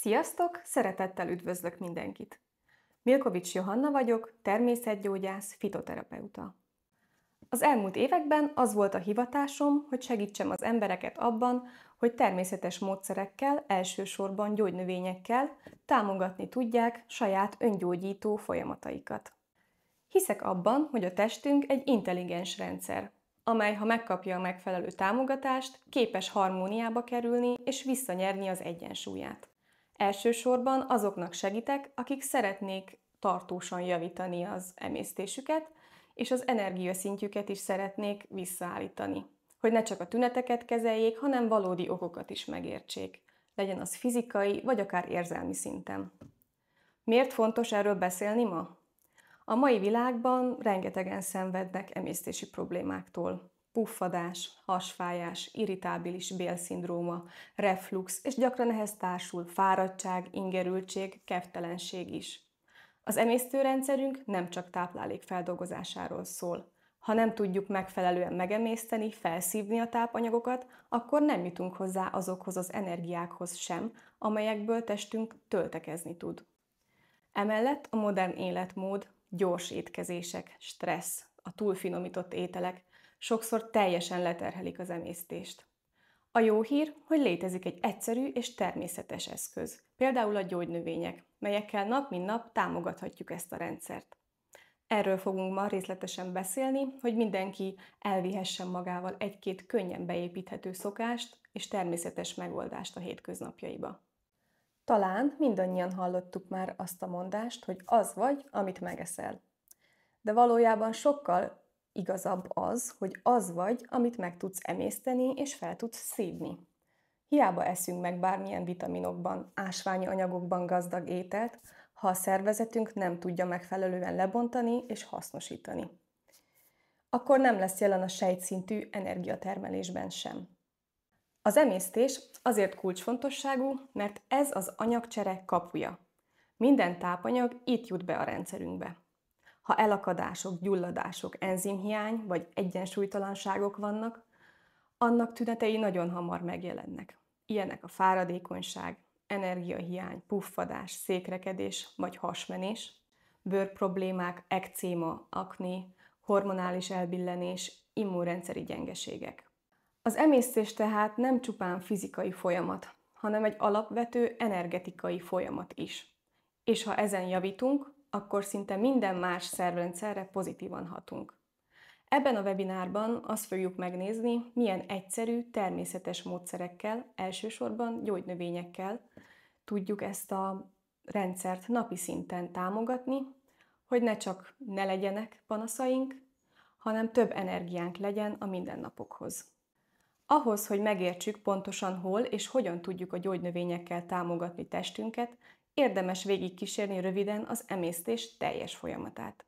Sziasztok! Szeretettel üdvözlök mindenkit! Milkovics Johanna vagyok, természetgyógyász, fitoterapeuta. Az elmúlt években az volt a hivatásom, hogy segítsem az embereket abban, hogy természetes módszerekkel, elsősorban gyógynövényekkel támogatni tudják saját öngyógyító folyamataikat. Hiszek abban, hogy a testünk egy intelligens rendszer, amely, ha megkapja a megfelelő támogatást, képes harmóniába kerülni és visszanyerni az egyensúlyát. Elsősorban azoknak segítek, akik szeretnék tartósan javítani az emésztésüket, és az energiaszintjüket is szeretnék visszaállítani. Hogy ne csak a tüneteket kezeljék, hanem valódi okokat is megértsék. Legyen az fizikai, vagy akár érzelmi szinten. Miért fontos erről beszélni ma? A mai világban rengetegen szenvednek emésztési problémáktól. Puffadás, hasfájás, irritábilis bélszindróma, reflux, és gyakran ehhez társul fáradtság, ingerültség, kedvtelenség is. Az emésztőrendszerünk nem csak táplálék feldolgozásáról szól. Ha nem tudjuk megfelelően megemészteni, felszívni a tápanyagokat, akkor nem jutunk hozzá azokhoz az energiákhoz sem, amelyekből testünk töltekezni tud. Emellett a modern életmód, gyors étkezések, stressz, a túlfinomított ételek sokszor teljesen leterhelik az emésztést. A jó hír, hogy létezik egy egyszerű és természetes eszköz, például a gyógynövények, melyekkel nap mint nap támogathatjuk ezt a rendszert. Erről fogunk ma részletesen beszélni, hogy mindenki elvihessen magával egy-két könnyen beépíthető szokást és természetes megoldást a hétköznapjaiba. Talán mindannyian hallottuk már azt a mondást, hogy az vagy, amit megeszel. De valójában sokkal igazabb az, hogy az vagy, amit meg tudsz emészteni és fel tudsz szívni. Hiába eszünk meg bármilyen vitaminokban, ásványi anyagokban gazdag ételt, ha a szervezetünk nem tudja megfelelően lebontani és hasznosítani. Akkor nem lesz jelen a sejtszintű energiatermelésben sem. Az emésztés azért kulcsfontosságú, mert ez az anyagcsere kapuja. Minden tápanyag itt jut be a rendszerünkbe. Ha elakadások, gyulladások, enzimhiány vagy egyensúlytalanságok vannak, annak tünetei nagyon hamar megjelennek. Ilyenek a fáradékonyság, energiahiány, puffadás, székrekedés vagy hasmenés, bőrproblémák, ekcéma, akné, hormonális elbillenés, immunrendszeri gyengeségek. Az emésztés tehát nem csupán fizikai folyamat, hanem egy alapvető energetikai folyamat is. És ha ezen javítunk, akkor szinte minden más szervrendszerre pozitívan hatunk. Ebben a webinárban azt fogjuk megnézni, milyen egyszerű, természetes módszerekkel, elsősorban gyógynövényekkel tudjuk ezt a rendszert napi szinten támogatni, hogy ne csak ne legyenek panaszaink, hanem több energiánk legyen a mindennapokhoz. Ahhoz, hogy megértsük pontosan hol és hogyan tudjuk a gyógynövényekkel támogatni testünket, érdemes végigkísérni röviden az emésztés teljes folyamatát.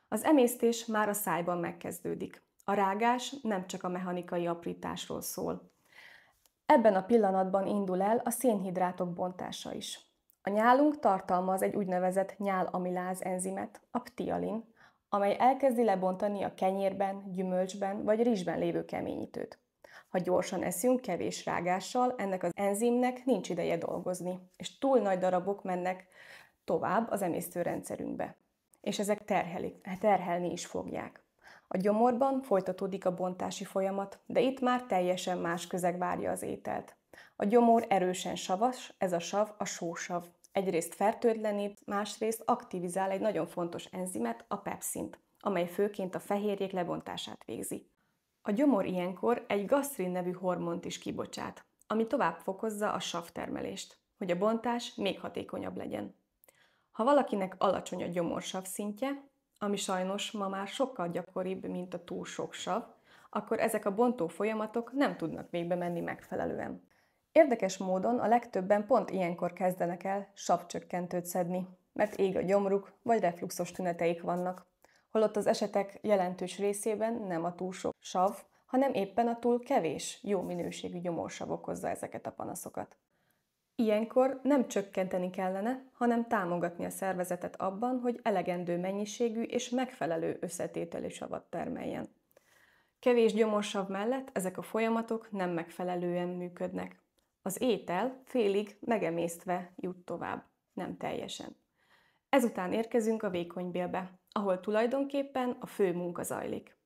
Az emésztés már a szájban megkezdődik. A rágás nem csak a mechanikai aprításról szól. Ebben a pillanatban indul el a szénhidrátok bontása is. A nyálunk tartalmaz egy úgynevezett nyálamiláz enzimet, a ptialin, amely elkezdi lebontani a kenyérben, gyümölcsben vagy rizsben lévő keményítőt. Ha gyorsan eszünk, kevés rágással, ennek az enzimnek nincs ideje dolgozni, és túl nagy darabok mennek tovább az emésztőrendszerünkbe. És ezek terhelni is fogják. A gyomorban folytatódik a bontási folyamat, de itt már teljesen más közeg várja az ételt. A gyomor erősen savas, ez a sav a sósav. Egyrészt fertőtlenít, másrészt aktivizál egy nagyon fontos enzimet, a pepszint, amely főként a fehérjék lebontását végzi. A gyomor ilyenkor egy gasztrin nevű hormont is kibocsát, ami tovább fokozza a savtermelést, hogy a bontás még hatékonyabb legyen. Ha valakinek alacsony a gyomorsav szintje, ami sajnos ma már sokkal gyakoribb, mint a túl sok sav, akkor ezek a bontó folyamatok nem tudnak végbe menni megfelelően. Érdekes módon a legtöbben pont ilyenkor kezdenek el savcsökkentőt szedni, mert ég a gyomruk vagy refluxos tüneteik vannak, holott az esetek jelentős részében nem a túl sok sav, hanem éppen a túl kevés, jó minőségű gyomorsav okozza ezeket a panaszokat. Ilyenkor nem csökkenteni kellene, hanem támogatni a szervezetet abban, hogy elegendő mennyiségű és megfelelő összetételű savat termeljen. Kevés gyomorsav mellett ezek a folyamatok nem megfelelően működnek. Az étel félig megemésztve jut tovább, nem teljesen. Ezután érkezünk a vékonybélbe, ahol tulajdonképpen a fő munka zajlik.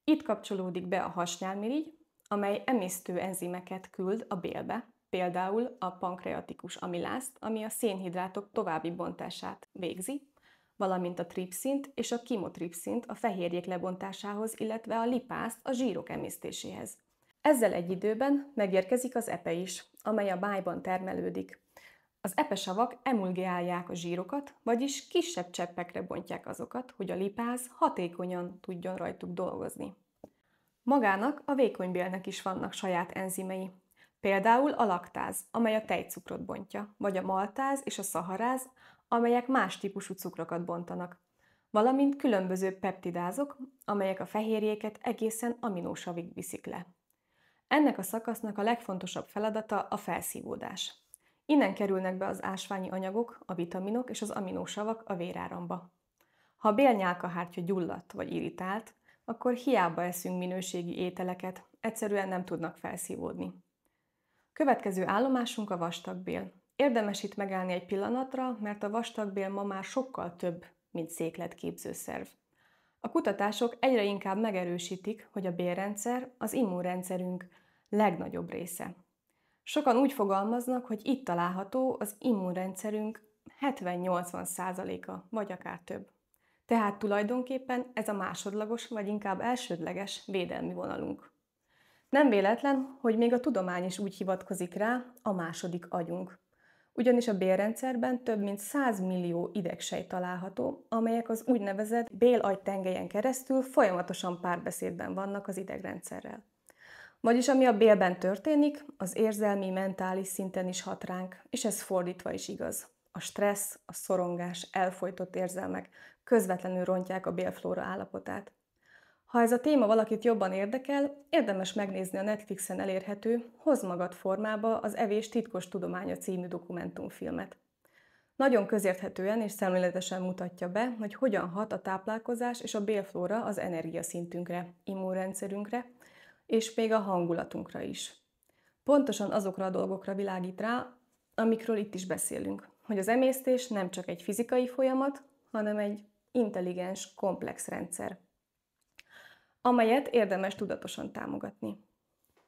Itt kapcsolódik be a hasnyálmirigy, amely emésztő enzimeket küld a bélbe, például a pankreatikus amilázt, ami a szénhidrátok további bontását végzi, valamint a tripszint és a kimotripszint a fehérjék lebontásához, illetve a lipázt a zsírok emésztéséhez. Ezzel egy időben megérkezik az epe is, amely a májban termelődik. Az epesavak emulgálják a zsírokat, vagyis kisebb cseppekre bontják azokat, hogy a lipáz hatékonyan tudjon rajtuk dolgozni. Magának a vékonybélnek is vannak saját enzimei. Például a laktáz, amely a tejcukrot bontja, vagy a maltáz és a szaharáz, amelyek más típusú cukrokat bontanak, valamint különböző peptidázok, amelyek a fehérjéket egészen aminósavig viszik le. Ennek a szakasznak a legfontosabb feladata a felszívódás. Innen kerülnek be az ásványi anyagok, a vitaminok és az aminósavak a véráramba. Ha a bélnyálkahártya gyulladt vagy irritált, akkor hiába eszünk minőségi ételeket, egyszerűen nem tudnak felszívódni. Következő állomásunk a vastagbél. Érdemes itt megállni egy pillanatra, mert a vastagbél ma már sokkal több, mint székletképző szerv. A kutatások egyre inkább megerősítik, hogy a bélrendszer az immunrendszerünk legnagyobb része. Sokan úgy fogalmaznak, hogy itt található az immunrendszerünk 70-80%-a, vagy akár több. Tehát tulajdonképpen ez a másodlagos, vagy inkább elsődleges védelmi vonalunk. Nem véletlen, hogy még a tudomány is úgy hivatkozik rá, a második agyunk. Ugyanis a bélrendszerben több mint 100 millió idegsejt található, amelyek az úgynevezett bélagytengelyen keresztül folyamatosan párbeszédben vannak az idegrendszerrel. Vagyis ami a bélben történik, az érzelmi, mentális szinten is hat ránk, és ez fordítva is igaz. A stressz, a szorongás, elfojtott érzelmek közvetlenül rontják a bélflóra állapotát. Ha ez a téma valakit jobban érdekel, érdemes megnézni a Netflixen elérhető Hozd magad formába az evés titkos tudománya című dokumentumfilmet. Nagyon közérthetően és szemléletesen mutatja be, hogy hogyan hat a táplálkozás és a bélflóra az energiaszintünkre, immunrendszerünkre, és még a hangulatunkra is. Pontosan azokra a dolgokra világít rá, amikről itt is beszélünk, hogy az emésztés nem csak egy fizikai folyamat, hanem egy intelligens, komplex rendszer, amelyet érdemes tudatosan támogatni.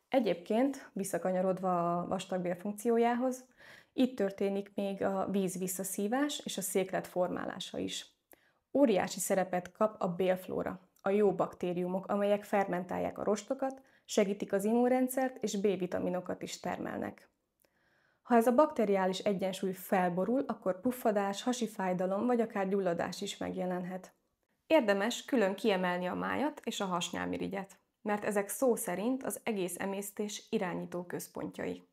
Egyébként, visszakanyarodva a vastagbél funkciójához, itt történik még a víz visszaszívás és a széklet formálása is. Óriási szerepet kap a bélflóra, a jó baktériumok, amelyek fermentálják a rostokat, segítik az immunrendszert és B-vitaminokat is termelnek. Ha ez a bakteriális egyensúly felborul, akkor puffadás, hasi fájdalom vagy akár gyulladás is megjelenhet. Érdemes külön kiemelni a májat és a hasnyálmirigyet, mert ezek szó szerint az egész emésztés irányító központjai.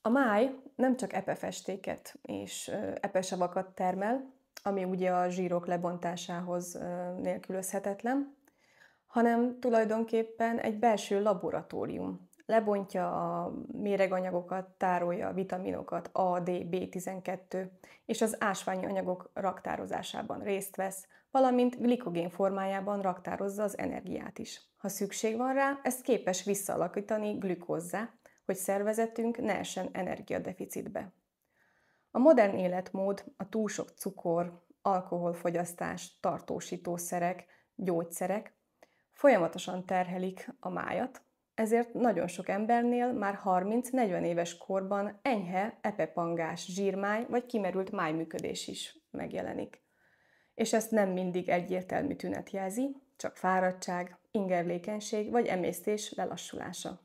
A máj nem csak epefestéket és epesavakat termel, ami ugye a zsírok lebontásához nélkülözhetetlen, hanem tulajdonképpen egy belső laboratórium. Lebontja a méreganyagokat, tárolja a vitaminokat, A, D, B12 és az ásványi anyagok raktározásában részt vesz, valamint glikogén formájában raktározza az energiát is. Ha szükség van rá, ezt képes visszaalakítani glükózzá, hogy szervezetünk ne essen energiadeficitbe. A modern életmód, a túl sok cukor, alkoholfogyasztás, tartósítószerek, gyógyszerek folyamatosan terhelik a májat, ezért nagyon sok embernél már 30-40 éves korban enyhe epepangás, zsírmáj vagy kimerült májműködés is megjelenik. És ezt nem mindig egyértelmű tünet jelzi, csak fáradtság, ingerlékenység vagy emésztés lelassulása.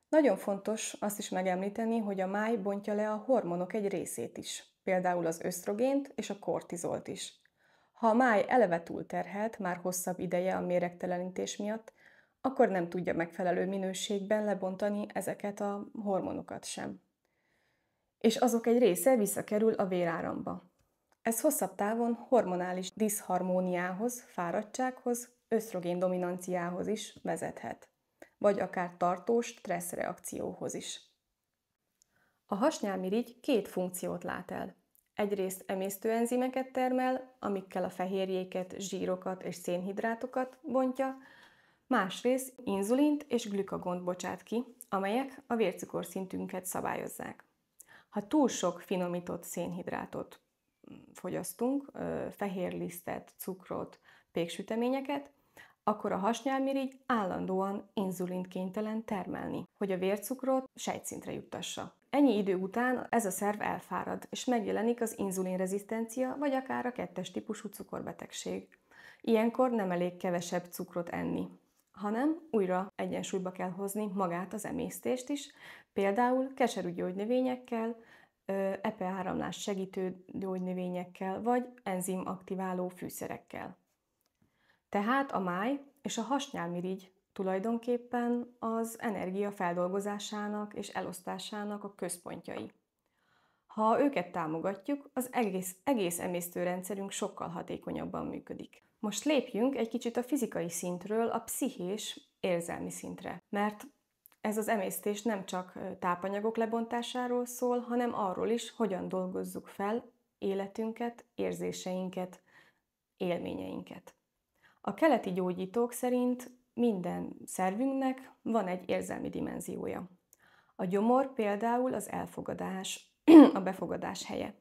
Nagyon fontos azt is megemlíteni, hogy a máj bontja le a hormonok egy részét is, például az ösztrogént és a kortizolt is. Ha a máj eleve túlterhelt, már hosszabb ideje a méregtelenítés miatt, akkor nem tudja megfelelő minőségben lebontani ezeket a hormonokat sem. És azok egy része visszakerül a véráramba. Ez hosszabb távon hormonális diszharmóniához, fáradtsághoz, ösztrogén dominanciához is vezethet, vagy akár tartós stresszreakcióhoz is. A hasnyálmirigy két funkciót lát el. Egyrészt emésztőenzimeket termel, amikkel a fehérjéket, zsírokat és szénhidrátokat bontja, másrészt inzulint és glükagont bocsát ki, amelyek a vércukorszintünket szabályozzák. Ha túl sok finomított szénhidrátot fogyasztunk, fehérlisztet, cukrot, péksüteményeket, akkor a hasnyálmirigy állandóan inzulint kénytelen termelni, hogy a vércukrot sejtszintre juttassa. Ennyi idő után ez a szerv elfárad, és megjelenik az inzulinrezisztencia, vagy akár a 2-es típusú cukorbetegség. Ilyenkor nem elég kevesebb cukrot enni, hanem újra egyensúlyba kell hozni magát az emésztést is, például keserű gyógynövényekkel, epe-áramlást segítő gyógynövényekkel, vagy enzimaktiváló fűszerekkel. Tehát a máj és a hasnyálmirigy tulajdonképpen az energia feldolgozásának és elosztásának a központjai. Ha őket támogatjuk, az egész emésztőrendszerünk sokkal hatékonyabban működik. Most lépjünk egy kicsit a fizikai szintről a pszichés érzelmi szintre, mert ez az emésztés nem csak tápanyagok lebontásáról szól, hanem arról is, hogyan dolgozzuk fel életünket, érzéseinket, élményeinket. A keleti gyógyítók szerint minden szervünknek van egy érzelmi dimenziója. A gyomor például az elfogadás, a befogadás helye.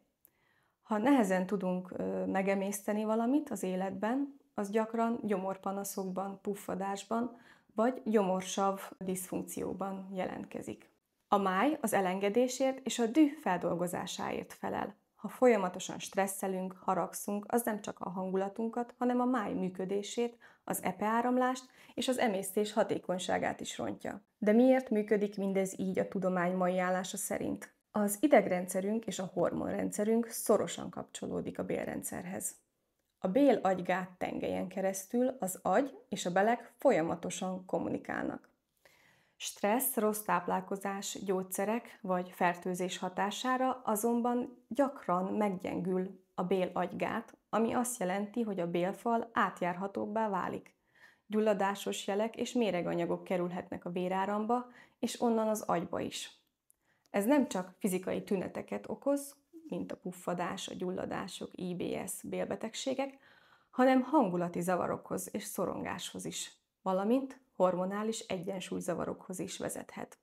Ha nehezen tudunk megemészteni valamit az életben, az gyakran gyomorpanaszokban, puffadásban vagy gyomorsav diszfunkcióban jelentkezik. A máj az elengedésért és a düh feldolgozásáért felel. Ha folyamatosan stresszelünk, haragszunk, az nem csak a hangulatunkat, hanem a máj működését, az epeáramlást és az emésztés hatékonyságát is rontja. De miért működik mindez így a tudomány mai állása szerint? Az idegrendszerünk és a hormonrendszerünk szorosan kapcsolódik a bélrendszerhez. A bél-agygát tengelyen keresztül az agy és a belek folyamatosan kommunikálnak. Stressz, rossz táplálkozás, gyógyszerek vagy fertőzés hatására azonban gyakran meggyengül a bél-agygát, ami azt jelenti, hogy a bélfal átjárhatóbbá válik. Gyulladásos jelek és méreganyagok kerülhetnek a véráramba, és onnan az agyba is. Ez nem csak fizikai tüneteket okoz, mint a puffadás, a gyulladások, IBS, bélbetegségek, hanem hangulati zavarokhoz és szorongáshoz is, valamint hormonális egyensúlyzavarokhoz is vezethet.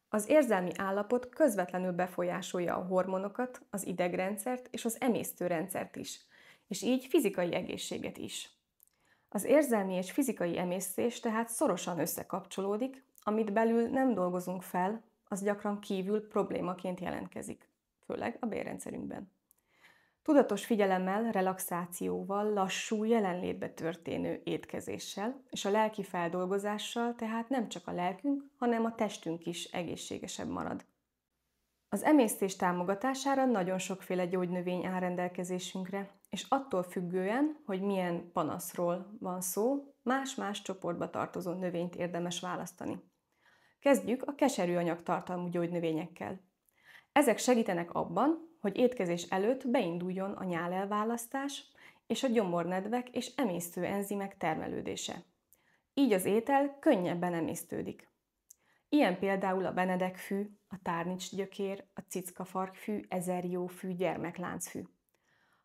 Az érzelmi állapot közvetlenül befolyásolja a hormonokat, az idegrendszert és az emésztőrendszert is, és így fizikai egészséget is. Az érzelmi és fizikai emésztés tehát szorosan összekapcsolódik, amit belül nem dolgozunk fel, az gyakran kívül problémaként jelentkezik, főleg a bélrendszerünkben. Tudatos figyelemmel, relaxációval, lassú jelenlétbe történő étkezéssel és a lelki feldolgozással tehát nem csak a lelkünk, hanem a testünk is egészségesebb marad. Az emésztés támogatására nagyon sokféle gyógynövény áll rendelkezésünkre, és attól függően, hogy milyen panaszról van szó, más-más csoportba tartozó növényt érdemes választani. Kezdjük a keserű anyagtartalmú gyógynövényekkel. Ezek segítenek abban, hogy étkezés előtt beinduljon a nyálelválasztás és a gyomornedvek és emésztő enzimek termelődése. Így az étel könnyebben emésztődik. Ilyen például a benedekfű, a tárnicsgyökér, a cickafarkfű, ezerjófű, gyermekláncfű.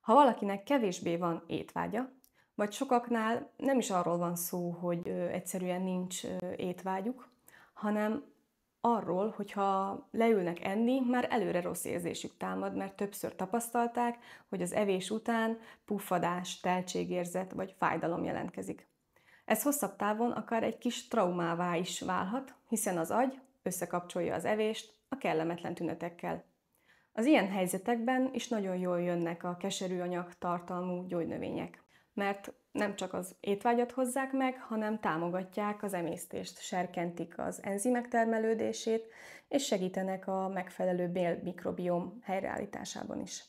Ha valakinek kevésbé van étvágya, vagy sokaknál nem is arról van szó, hogy egyszerűen nincs étvágyuk, hanem arról, hogyha leülnek enni, már előre rossz érzésük támad, mert többször tapasztalták, hogy az evés után puffadás, teltségérzet vagy fájdalom jelentkezik. Ez hosszabb távon akár egy kis traumává is válhat, hiszen az agy összekapcsolja az evést a kellemetlen tünetekkel. Az ilyen helyzetekben is nagyon jól jönnek a keserű anyag tartalmú gyógynövények, mert nem csak az étvágyat hozzák meg, hanem támogatják az emésztést, serkentik az enzimek termelődését, és segítenek a megfelelő bélmikrobióm helyreállításában is.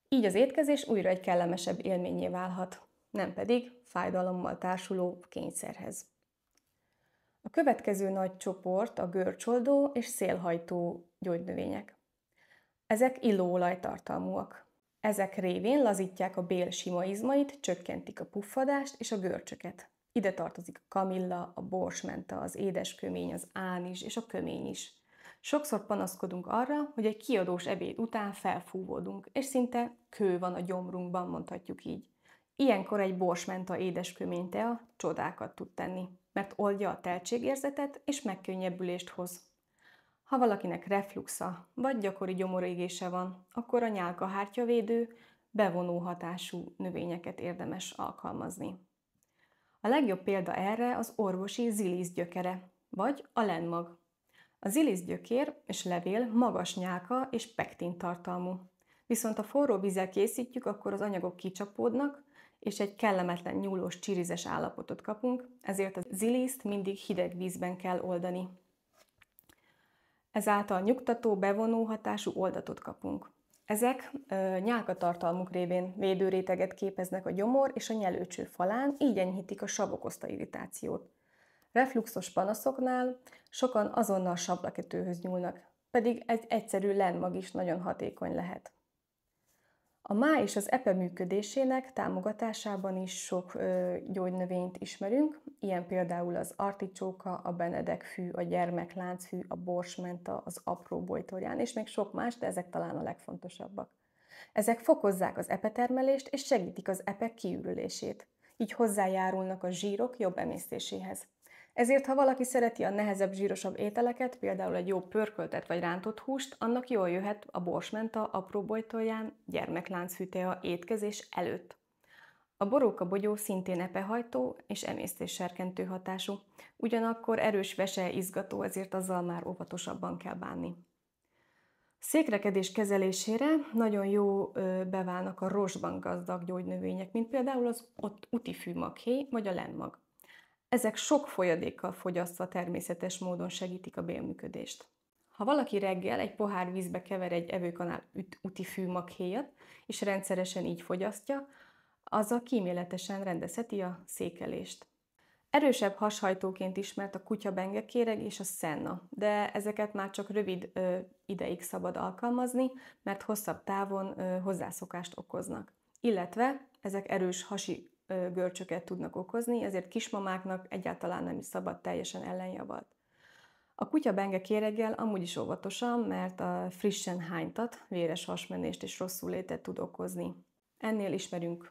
Így az étkezés újra egy kellemesebb élménnyé válhat, nem pedig fájdalommal társuló kényszerhez. A következő nagy csoport a görcsoldó és szélhajtó gyógynövények. Ezek illóolajtartalmúak. Ezek révén lazítják a bél sima izmait, csökkentik a puffadást és a görcsöket. Ide tartozik a kamilla, a borsmenta, az édeskömény, az ánizs és a kömény is. Sokszor panaszkodunk arra, hogy egy kiadós ebéd után felfúvódunk, és szinte kő van a gyomrunkban, mondhatjuk így. Ilyenkor egy borsmenta édeskömény tea csodákat tud tenni. mert oldja a teltségérzetet és megkönnyebbülést hoz. Ha valakinek refluxa vagy gyakori gyomorégése van, akkor a nyálkahártyavédő, bevonó hatású növényeket érdemes alkalmazni. A legjobb példa erre az orvosi zilisz gyökere, vagy a lenmag. A zilisz gyökér és levél magas nyálka és pektin tartalmú. Viszont ha forró vízzel készítjük, akkor az anyagok kicsapódnak, és egy kellemetlen nyúlós csirizes állapotot kapunk, ezért a ziliszt mindig hideg vízben kell oldani. Ezáltal nyugtató, bevonó hatású oldatot kapunk. Ezek nyálkatartalmuk révén védőréteget képeznek a gyomor és a nyelőcső falán, így enyhítik a sav okozta irritációt. Refluxos panaszoknál sokan azonnal sablaketőhöz nyúlnak, pedig egy egyszerű lenmag is nagyon hatékony lehet. A máj és az epe működésének támogatásában is sok gyógynövényt ismerünk, ilyen például az articsóka, a benedekfű, a gyermekláncfű, a borsmenta, az apró bojtorján, és még sok más, de ezek talán a legfontosabbak. Ezek fokozzák az epetermelést és segítik az epek kiürülését, így hozzájárulnak a zsírok jobb emésztéséhez. Ezért, ha valaki szereti a nehezebb, zsírosabb ételeket, például egy jó pörköltet vagy rántott húst, annak jól jöhet a borsmenta, apró bojtorján, gyermekláncfűtea étkezés előtt. A borókabogyó szintén epehajtó és emésztésserkentő hatású, ugyanakkor erős veseizgató, ezért azzal már óvatosabban kell bánni. Székrekedés kezelésére nagyon jó beválnak a rostban gazdag gyógynövények, mint például az utifű-maghéj vagy a lenmag. Ezek sok folyadékkal fogyasztva természetes módon segítik a bélműködést. Ha valaki reggel egy pohár vízbe kever egy evőkanál utifű-maghéjat, és rendszeresen így fogyasztja, azzal kíméletesen rendezheti a székelést. Erősebb hashajtóként ismert a kutyabengekéreg és a szenna, de ezeket már csak rövid ideig szabad alkalmazni, mert hosszabb távon hozzászokást okoznak. Illetve ezek erős hasi görcsöket tudnak okozni, ezért kismamáknak egyáltalán nem is szabad teljesen ellenjavalt. A kutyabenge-kéreggel amúgy is óvatosan, mert a frissen hánytat, véres hasmenést és rosszulétet tud okozni. Ennél ismerünk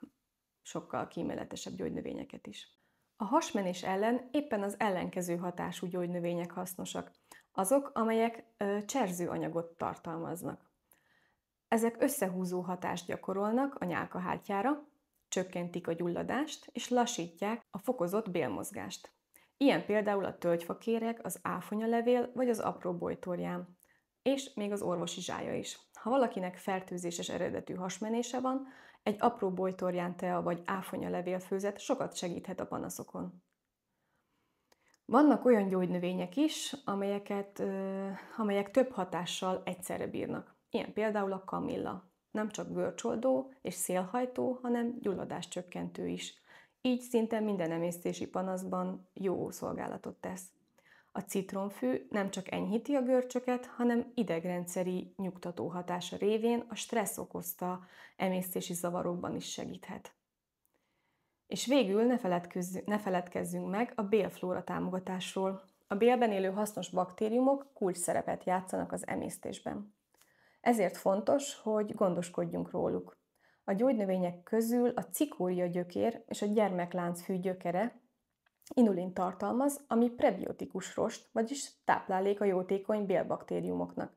sokkal kíméletesebb gyógynövényeket is. A hasmenés ellen éppen az ellenkező hatású gyógynövények hasznosak, azok, amelyek cserzőanyagot tartalmaznak. Ezek összehúzó hatást gyakorolnak a nyálkahártyára, csökkentik a gyulladást és lassítják a fokozott bélmozgást. Ilyen például a tölgyfakéreg, az áfonyalevél vagy az apró bojtorján, és még az orvosi zsája is. Ha valakinek fertőzéses eredetű hasmenése van, egy apró bojtorján tea vagy áfonyalevél főzet sokat segíthet a panaszokon. Vannak olyan gyógynövények is, amelyek több hatással egyszerre bírnak. Ilyen például a kamilla. Nem csak görcsoldó és szélhajtó, hanem gyulladáscsökkentő is. Így szinte minden emésztési panaszban jó szolgálatot tesz. A citromfű nem csak enyhíti a görcsöket, hanem idegrendszeri nyugtató hatása révén a stressz okozta emésztési zavarokban is segíthet. És végül ne feledkezzünk meg a bélflóra támogatásról. A bélben élő hasznos baktériumok kulcsszerepet játszanak az emésztésben. Ezért fontos, hogy gondoskodjunk róluk. A gyógynövények közül a cikória gyökér és a gyermekláncfű gyökere inulin tartalmaz, ami prebiotikus rost, vagyis táplálék a jótékony bélbaktériumoknak.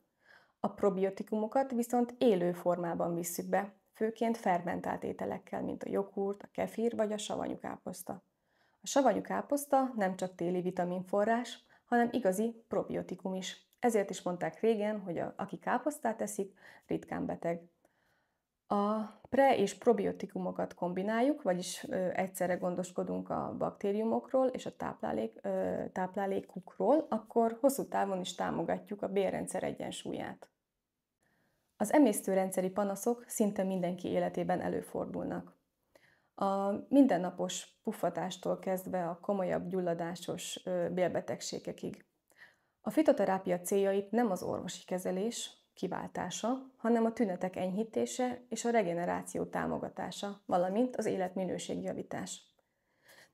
A probiotikumokat viszont élő formában visszük be, főként fermentált ételekkel, mint a joghurt, a kefir vagy a savanyúkáposzta. A savanyúkáposzta nem csak téli vitaminforrás, hanem igazi probiotikum is. Ezért is mondták régen, hogy aki káposztát eszik, ritkán beteg. A pre- és probiotikumokat kombináljuk, vagyis egyszerre gondoskodunk a baktériumokról és a táplálékukról, akkor hosszú távon is támogatjuk a bélrendszer egyensúlyát. Az emésztőrendszeri panaszok szinte mindenki életében előfordulnak. A mindennapos puffatástól kezdve a komolyabb gyulladásos bélbetegségekig. A fitoterápia céljait nem az orvosi kezelés kiváltása, hanem a tünetek enyhítése és a regeneráció támogatása, valamint az életminőség javítás.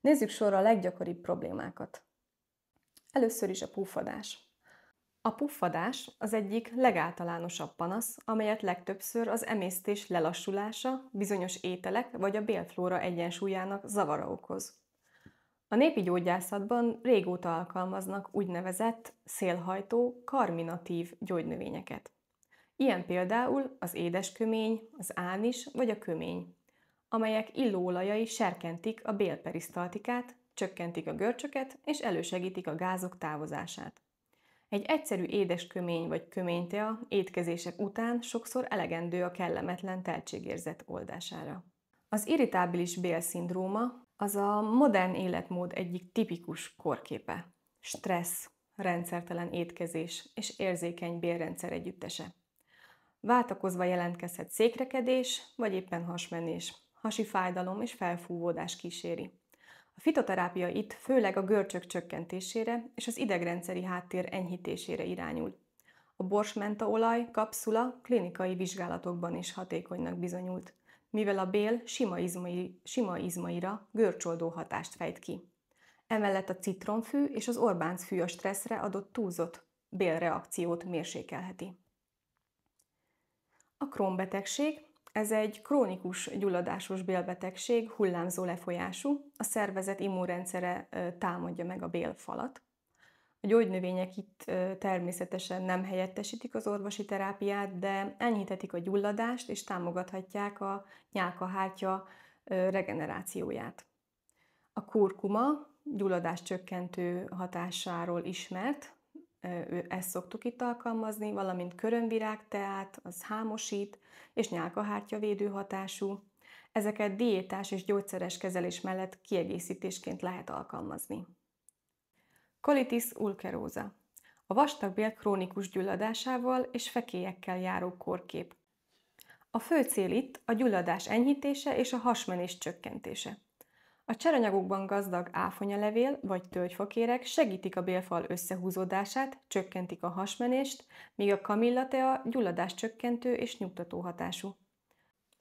Nézzük sorra a leggyakoribb problémákat. Először is a puffadás. A puffadás az egyik legáltalánosabb panasz, amelyet legtöbbször az emésztés lelassulása, bizonyos ételek vagy a bélflóra egyensúlyának zavara okoz. A népi gyógyászatban régóta alkalmaznak úgynevezett szélhajtó, karminatív gyógynövényeket. Ilyen például az édeskömény, az ánis vagy a kömény, amelyek illóolajai serkentik a bélperisztaltikát, csökkentik a görcsöket és elősegítik a gázok távozását. Egy egyszerű édeskömény vagy köménytea étkezések után sokszor elegendő a kellemetlen teltségérzet oldására. Az irritábilis bélszindróma az a modern életmód egyik tipikus kórképe. Stressz, rendszertelen étkezés és érzékeny bélrendszer együttese. Váltakozva jelentkezhet székrekedés, vagy éppen hasmenés, hasi fájdalom és felfúvódás kíséri. A fitoterápia itt főleg a görcsök csökkentésére és az idegrendszeri háttér enyhítésére irányul. A borsmentaolaj kapszula klinikai vizsgálatokban is hatékonynak bizonyult, mivel a bél sima izmaira görcsoldó hatást fejt ki. Emellett a citromfű és az Orbáncfű a stresszre adott túlzott bélreakciót mérsékelheti. A Crohn-betegség, ez egy krónikus gyulladásos bélbetegség, hullámzó lefolyású, a szervezet immunrendszere támadja meg a bélfalat. A gyógynövények itt természetesen nem helyettesítik az orvosi terápiát, de enyhíthetik a gyulladást és támogathatják a nyálkahártya regenerációját. A kurkuma gyulladás csökkentő hatásáról ismert, ezt szoktuk itt alkalmazni, valamint körömvirágteát, az hámosít és nyálkahártyavédő hatású. Ezeket diétás és gyógyszeres kezelés mellett kiegészítésként lehet alkalmazni. Colitis ulcerosa. A vastagbél krónikus gyulladásával és fekélyekkel járó kórkép. A fő cél itt a gyulladás enyhítése és a hasmenés csökkentése. A cseranyagokban gazdag áfonyalevél vagy tölgyfakérek segítik a bélfal összehúzódását, csökkentik a hasmenést, míg a kamillatea gyulladás csökkentő és nyugtató hatású.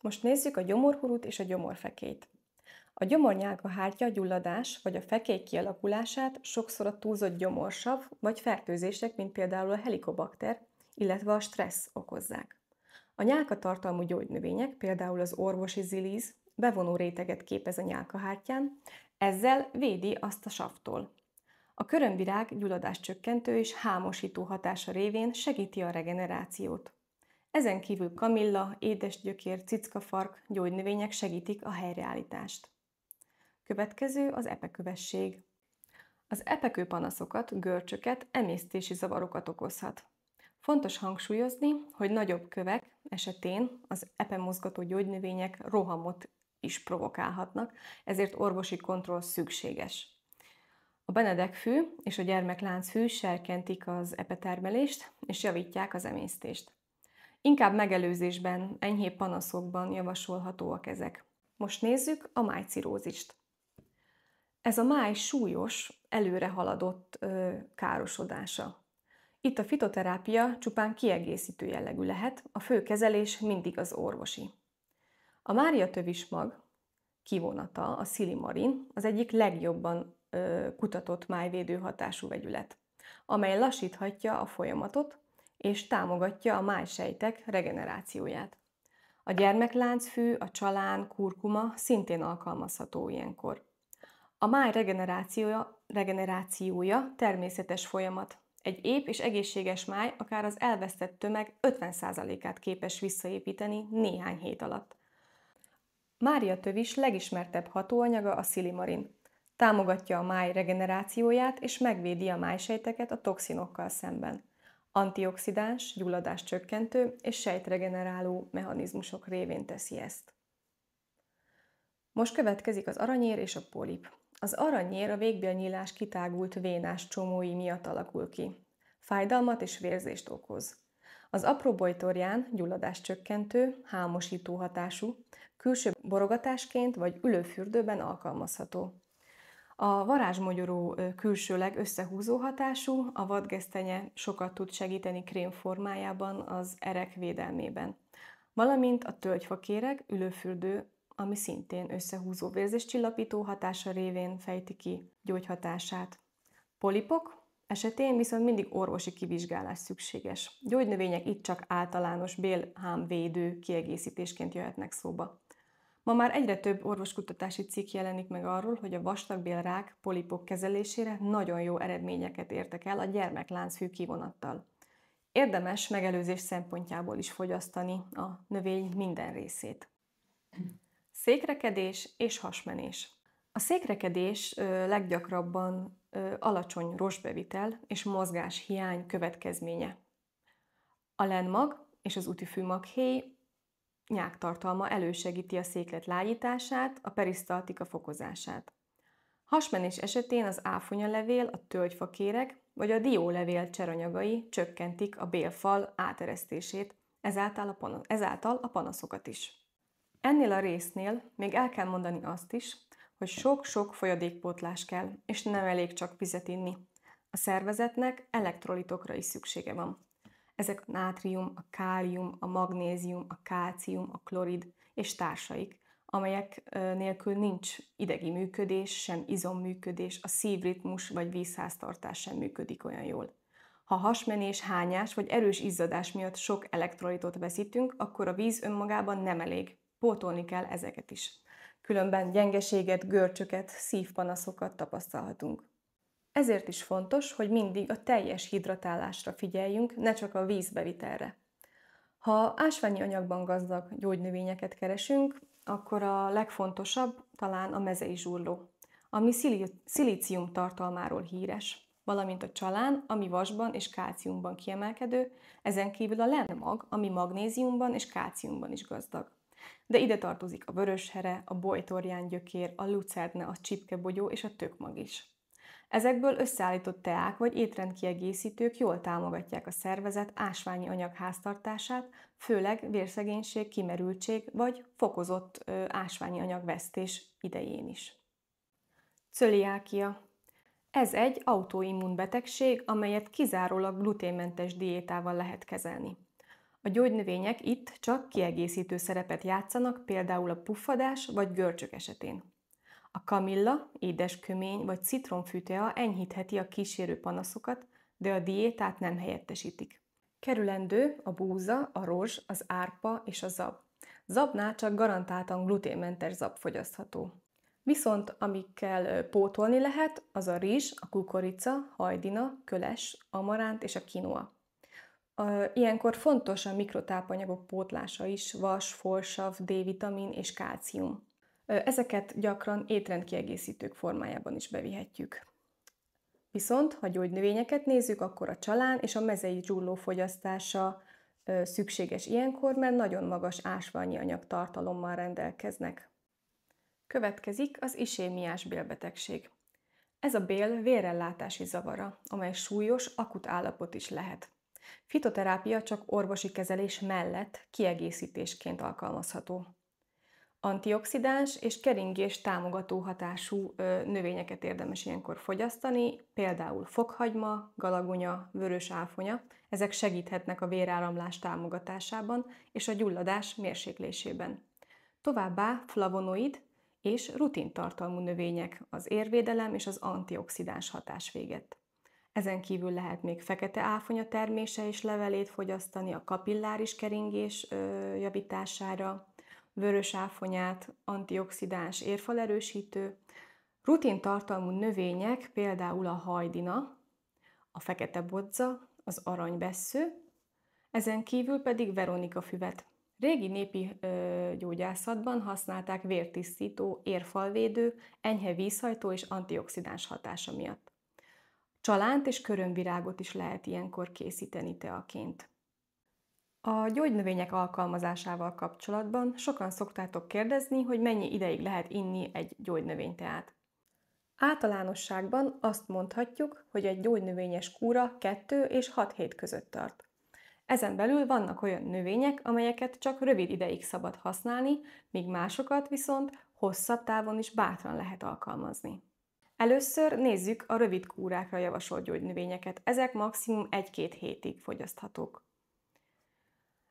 Most nézzük a gyomorhurut és a gyomorfekélyt. A gyomornyálkahártya gyulladás vagy a fekély kialakulását sokszor a túlzott gyomorsav vagy fertőzések, mint például a helikobakter, illetve a stressz okozzák. A nyálkatartalmú gyógynövények, például az orvosi zilíz, bevonó réteget képez a nyálkahártyán, ezzel védi azt a savtól. A körömvirág gyulladás csökkentő és hámosító hatása révén segíti a regenerációt. Ezen kívül kamilla, édesgyökér, cickafark gyógynövények segítik a helyreállítást. Következő az epekövesség. Az epekőpanaszokat, görcsöket, emésztési zavarokat okozhat. Fontos hangsúlyozni, hogy nagyobb kövek esetén az epemozgató gyógynövények rohamot is provokálhatnak, ezért orvosi kontroll szükséges. A benedekfű és a gyermekláncfű serkentik az epetermelést és javítják az emésztést. Inkább megelőzésben, enyhébb panaszokban javasolhatóak ezek. Most nézzük a májcirózist. Ez a máj súlyos, előre haladott károsodása. Itt a fitoterápia csupán kiegészítő jellegű lehet, a fő kezelés mindig az orvosi. A máriatövismag kivonata, a szilimarin, az egyik legjobban kutatott májvédő hatású vegyület, amely lassíthatja a folyamatot és támogatja a májsejtek regenerációját. A gyermekláncfű, a csalán, kurkuma szintén alkalmazható ilyenkor. A máj regenerációja természetes folyamat. Egy ép és egészséges máj akár az elvesztett tömeg 50%-át képes visszaépíteni néhány hét alatt. Máriatövis legismertebb hatóanyaga a szilimarin. Támogatja a máj regenerációját és megvédi a májsejteket a toxinokkal szemben. Antioxidáns, gyulladás csökkentő és sejtregeneráló mechanizmusok révén teszi ezt. Most következik az aranyér és a polip. Az aranyér a végbélnyílás kitágult vénás csomói miatt alakul ki. Fájdalmat és vérzést okoz. Az apró bojtorján gyulladás csökkentő, hámosító hatású, külső borogatásként vagy ülőfürdőben alkalmazható. A varázsmogyoró külsőleg összehúzó hatású, a vadgesztenye sokat tud segíteni krém formájában az erek védelmében. Valamint a tölgyfakéreg, ülőfürdő, ami szintén összehúzó vérzéscsillapító hatása révén fejti ki gyógyhatását. Polipok esetén viszont mindig orvosi kivizsgálás szükséges. Gyógynövények itt csak általános bélhámvédő kiegészítésként jöhetnek szóba. Ma már egyre több orvoskutatási cikk jelenik meg arról, hogy a vastagbélrák polipok kezelésére nagyon jó eredményeket értek el a gyermekláncfű kivonattal. Érdemes megelőzés szempontjából is fogyasztani a növény minden részét. Székrekedés és hasmenés. A székrekedés leggyakrabban alacsony rostbevitel és mozgáshiány következménye. A lenmag és az ütifűmaghéj nyáktartalma elősegíti a széklet lágyítását, a perisztaltika fokozását. Hasmenés esetén az áfonyalevél, a tölgyfakéreg vagy a diólevél cseranyagai csökkentik a bélfal áteresztését, ezáltal a panaszokat is. Ennél a résznél még el kell mondani azt is, hogy sok-sok folyadékpótlás kell, és nem elég csak vizet inni. A szervezetnek elektrolitokra is szüksége van. Ezek a nátrium, a kálium, a magnézium, a kálcium, a klorid és társaik, amelyek nélkül nincs idegi működés, sem izomműködés, a szívritmus vagy vízháztartás sem működik olyan jól. Ha hasmenés, hányás vagy erős izzadás miatt sok elektrolitot veszítünk, akkor a víz önmagában nem elég. Pótolni kell ezeket is. Különben gyengeséget, görcsöket, szívpanaszokat tapasztalhatunk. Ezért is fontos, hogy mindig a teljes hidratálásra figyeljünk, ne csak a vízbevitelre. Ha ásványi anyagban gazdag gyógynövényeket keresünk, akkor a legfontosabb talán a mezei zsurló, ami szilícium tartalmáról híres, valamint a csalán, ami vasban és kálciumban kiemelkedő, ezen kívül a lenmag, ami magnéziumban és kálciumban is gazdag. De ide tartozik a vöröshere, a bojtorjángyökér, a lucerne, a csipkebogyó és a tökmag is. Ezekből összeállított teák vagy étrendkiegészítők jól támogatják a szervezet ásványi anyag háztartását, főleg vérszegénység, kimerültség vagy fokozott ásványi anyagvesztés idején is. Cöliákia. Ez egy autoimmun betegség, amelyet kizárólag gluténmentes diétával lehet kezelni. A gyógynövények itt csak kiegészítő szerepet játszanak, például a puffadás vagy görcsök esetén. A kamilla, édeskömény vagy citromfűtea enyhítheti a kísérő panaszokat, de a diétát nem helyettesítik. Kerülendő a búza, a rozs, az árpa és a zab. Zabnál csak garantáltan gluténmentes zab fogyasztható. Viszont amikkel pótolni lehet, az a rizs, a kukorica, hajdina, köles, amaránt és a kinoa. Ilyenkor fontos a mikrotápanyagok pótlása is, vas, folsav, D-vitamin és kálcium. Ezeket gyakran étrendkiegészítők formájában is bevihetjük. Viszont, ha gyógynövényeket nézzük, akkor a csalán és a mezei zsurló fogyasztása szükséges ilyenkor, mert nagyon magas ásványi anyag tartalommal rendelkeznek. Következik az isémiás bélbetegség. Ez a bél vérellátási zavara, amely súlyos, akut állapot is lehet. Fitoterápia csak orvosi kezelés mellett kiegészítésként alkalmazható. Antioxidáns és keringés támogató hatású növényeket érdemes ilyenkor fogyasztani, például fokhagyma, galagonya, vörös áfonya. Ezek segíthetnek a véráramlás támogatásában és a gyulladás mérséklésében. Továbbá flavonoid és rutintartalmú növények az érvédelem és az antioxidáns hatás végett. Ezen kívül lehet még fekete áfonya termése és levelét fogyasztani a kapilláris keringés javítására, vörös áfonyát, antioxidáns érfalerősítő, rutintartalmú növények, például a hajdina, a fekete bodza, az aranybessző, ezen kívül pedig veronikafüvet. Régi népi gyógyászatban használták vértisztító, érfalvédő, enyhe vízhajtó és antioxidáns hatása miatt. Csalánt és körömvirágot is lehet ilyenkor készíteni teaként. A gyógynövények alkalmazásával kapcsolatban sokan szoktátok kérdezni, hogy mennyi ideig lehet inni egy gyógynövényteát. Általánosságban azt mondhatjuk, hogy egy gyógynövényes kúra 2 és 6 hét között tart. Ezen belül vannak olyan növények, amelyeket csak rövid ideig szabad használni, míg másokat viszont hosszabb távon is bátran lehet alkalmazni. Először nézzük a rövid kúrákra javasolt gyógynövényeket. Ezek maximum 1-2 hétig fogyaszthatók.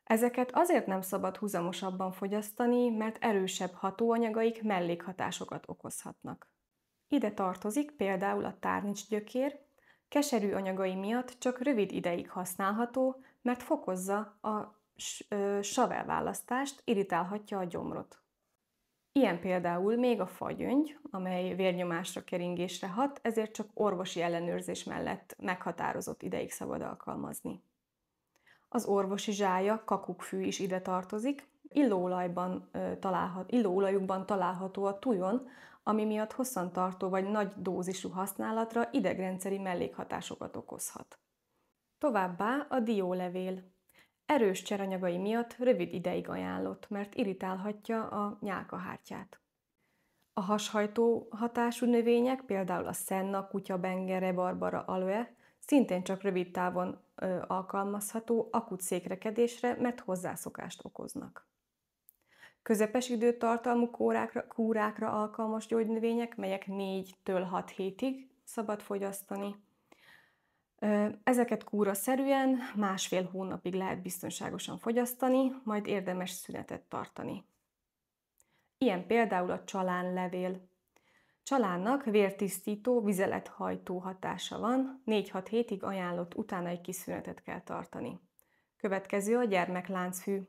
Ezeket azért nem szabad húzamosabban fogyasztani, mert erősebb hatóanyagaik mellékhatásokat okozhatnak. Ide tartozik például a tárnicsgyökér, keserű anyagai miatt csak rövid ideig használható, mert fokozza a savelválasztást, irritálhatja a gyomrot. Ilyen például még a fagyöngy, amely vérnyomásra, keringésre hat, ezért csak orvosi ellenőrzés mellett meghatározott ideig szabad alkalmazni. Az orvosi zsája, kakukkfű is ide tartozik, illóolajukban található a tujon, ami miatt hosszantartó vagy nagy dózisú használatra idegrendszeri mellékhatásokat okozhat. Továbbá a diólevél. Erős cseranyagai miatt rövid ideig ajánlott, mert irritálhatja a nyálkahártyát. A hashajtó hatású növények, például a szenna, kutyabenge, rebarbara, aloe, szintén csak rövid távon alkalmazható akut székrekedésre, mert hozzászokást okoznak. Közepes időtartalmú kúrákra alkalmas gyógynövények, melyek 4-től 6 hétig szabad fogyasztani. Ezeket kúraszerűen 1,5 hónapig lehet biztonságosan fogyasztani, majd érdemes szünetet tartani. Ilyen például a csalánlevél. Csalánnak vértisztító, vizelethajtó hatása van, 4-6 hétig ajánlott, utána egy kis szünetet kell tartani. Következő a gyermekláncfű.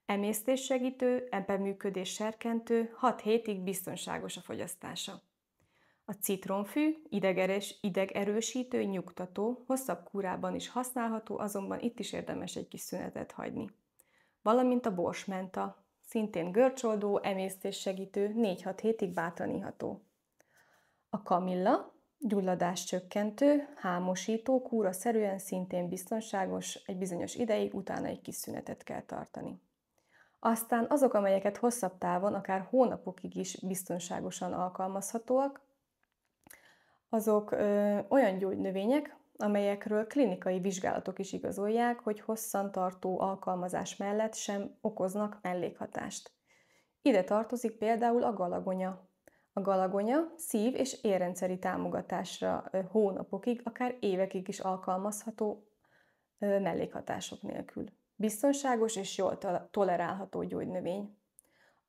Emésztéssegítő, ebbenműködés serkentő, 6 hétig biztonságos a fogyasztása. A citronfű idegerősítő, nyugtató, hosszabb kúrában is használható, azonban itt is érdemes egy kis szünetet hagyni. Valamint a borsmenta, szintén görcsoldó, emésztéssegítő, 4-6 hétig bátran iható. A kamilla, gyulladáscsökkentő, hámosító, kúraszerűen szintén biztonságos, egy bizonyos ideig, utána egy kis szünetet kell tartani. Aztán azok, amelyeket hosszabb távon, akár hónapokig is biztonságosan alkalmazhatóak, azok olyan gyógynövények, amelyekről klinikai vizsgálatok is igazolják, hogy hosszantartó alkalmazás mellett sem okoznak mellékhatást. Ide tartozik például a galagonya. A galagonya szív- és érrendszeri támogatásra hónapokig, akár évekig is alkalmazható mellékhatások nélkül. Biztonságos és jól tolerálható gyógynövény.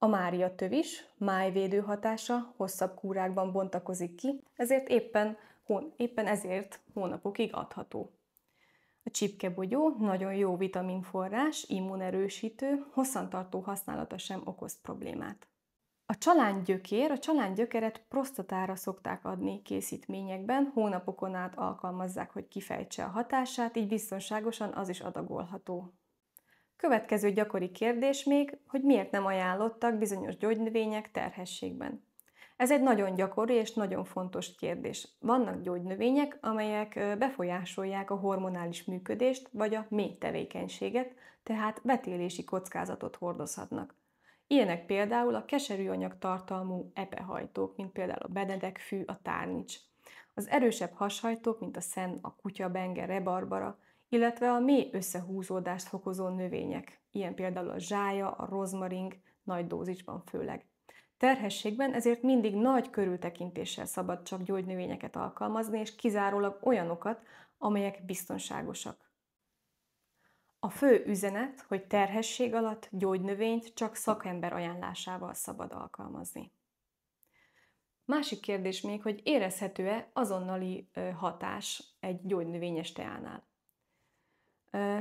A máriatövis májvédő hatása hosszabb kúrákban bontakozik ki, ezért éppen ezért hónapokig adható. A csipkebogyó nagyon jó vitaminforrás, immunerősítő, hosszantartó használata sem okoz problémát. A csalángyökeret prosztatára szokták adni készítményekben, hónapokon át alkalmazzák, hogy kifejtse a hatását, így biztonságosan az is adagolható. Következő gyakori kérdés még, hogy miért nem ajánlottak bizonyos gyógynövények terhességben. Ez egy nagyon gyakori és nagyon fontos kérdés. Vannak gyógynövények, amelyek befolyásolják a hormonális működést vagy a méh tevékenységet, tehát vetélési kockázatot hordozhatnak. Ilyenek például a keserű anyag tartalmú epehajtók, mint például a benedekfű, a tárnics. Az erősebb hashajtók, mint a szenn, a kutyabenge, rebarbara, illetve a mély összehúzódást fokozó növények, ilyen például a zsája, a rozmaring, nagy dózisban főleg. Terhességben ezért mindig nagy körültekintéssel szabad csak gyógynövényeket alkalmazni, és kizárólag olyanokat, amelyek biztonságosak. A fő üzenet, hogy terhesség alatt gyógynövényt csak szakember ajánlásával szabad alkalmazni. Másik kérdés még, hogy érezhető-e azonnali hatás egy gyógynövényes teánál.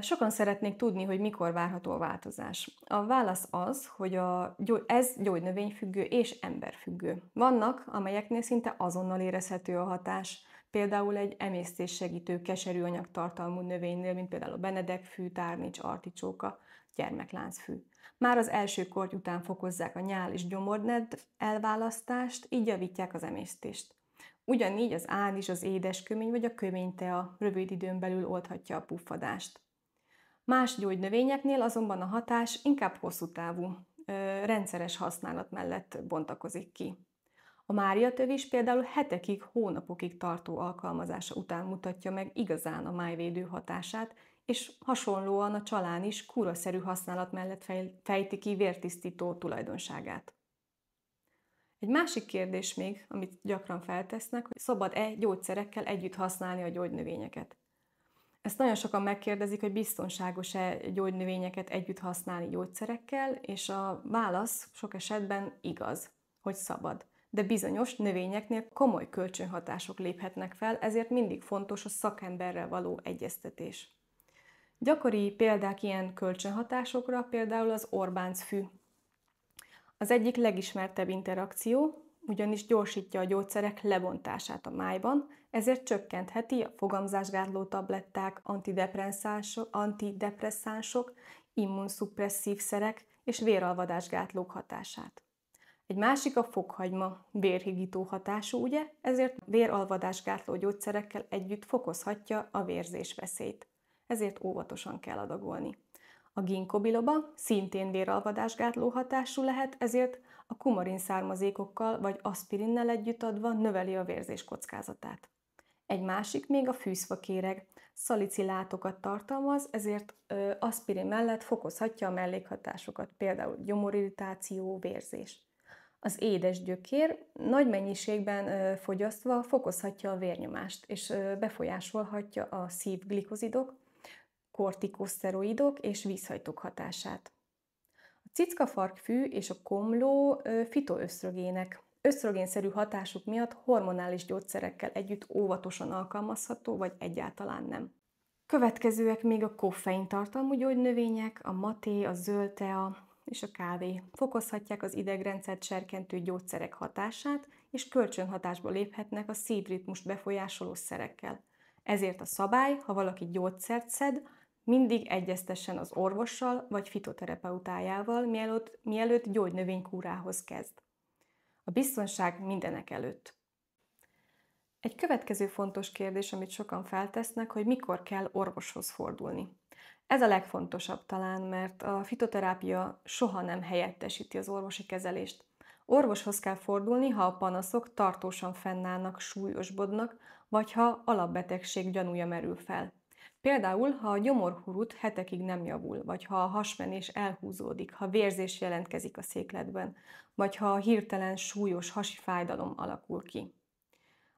Sokan szeretnék tudni, hogy mikor várható a változás. A válasz az, hogy ez gyógynövényfüggő és emberfüggő. Vannak, amelyeknél szinte azonnal érezhető a hatás, például egy emésztéssegítő keserű anyagtartalmú növénynél, mint például a benedekfű, tárnics, articsóka, gyermekláncfű. Már az első korty után fokozzák a nyál és gyomorned elválasztást, így javítják az emésztést. Ugyanígy az ádis, az édeskömény vagy a köménytea rövid időn belül oldhatja a puffadást. Más gyógynövényeknél azonban a hatás inkább hosszú távú, rendszeres használat mellett bontakozik ki. A máriatövis például hetekig, hónapokig tartó alkalmazása után mutatja meg igazán a májvédő hatását, és hasonlóan a csalán is kúraszerű használat mellett fejti ki vértisztító tulajdonságát. Egy másik kérdés még, amit gyakran feltesznek, hogy szabad-e gyógyszerekkel együtt használni a gyógynövényeket. Ezt nagyon sokan megkérdezik, hogy biztonságos-e gyógynövényeket együtt használni gyógyszerekkel, és a válasz sok esetben igaz, hogy szabad. De bizonyos növényeknél komoly kölcsönhatások léphetnek fel, ezért mindig fontos a szakemberrel való egyeztetés. Gyakori példák ilyen kölcsönhatásokra például az orbáncfű. Az egyik legismertebb interakció, ugyanis gyorsítja a gyógyszerek lebontását a májban, ezért csökkentheti a fogamzásgátló tabletták, antidepresszánsok, immunszupresszív szerek és véralvadásgátlók hatását. Egy másik a fokhagyma, vérhigító hatású, ugye, ezért véralvadásgátló gyógyszerekkel együtt fokozhatja a vérzésveszélyt. Ezért óvatosan kell adagolni. A ginkgo biloba szintén véralvadásgátló hatású lehet, ezért a kumarin származékokkal vagy aszpirinnel együtt adva növeli a vérzés kockázatát. Egy másik még a fűszfakéreg, szalicilátokat tartalmaz, ezért aszpirin mellett fokozhatja a mellékhatásokat, például gyomorirritáció, vérzés. Az édes gyökér nagy mennyiségben fogyasztva fokozhatja a vérnyomást, és befolyásolhatja a szívglikozidok, kortikoszteroidok és vízhajtók hatását. A cickafarkfű és a komló fitoösztrogének. Ösztrogénszerű hatásuk miatt hormonális gyógyszerekkel együtt óvatosan alkalmazható, vagy egyáltalán nem. Következőek még a koffein tartalmú gyógynövények, a maté, a zöld tea és a kávé. Fokozhatják az idegrendszert serkentő gyógyszerek hatását, és kölcsönhatásba léphetnek a szívritmust befolyásoló szerekkel. Ezért a szabály, ha valaki gyógyszert szed, mindig egyeztessen az orvossal vagy fitoterapeutájával, mielőtt gyógynövénykúrához kezd. A biztonság mindenek előtt. Egy következő fontos kérdés, amit sokan feltesznek, hogy mikor kell orvoshoz fordulni. Ez a legfontosabb talán, mert a fitoterápia soha nem helyettesíti az orvosi kezelést. Orvoshoz kell fordulni, ha a panaszok tartósan fennállnak, súlyosbodnak, vagy ha alapbetegség gyanúja merül fel. Például, ha a gyomorhurut hetekig nem javul, vagy ha a hasmenés elhúzódik, ha vérzés jelentkezik a székletben, vagy ha a hirtelen súlyos hasi fájdalom alakul ki.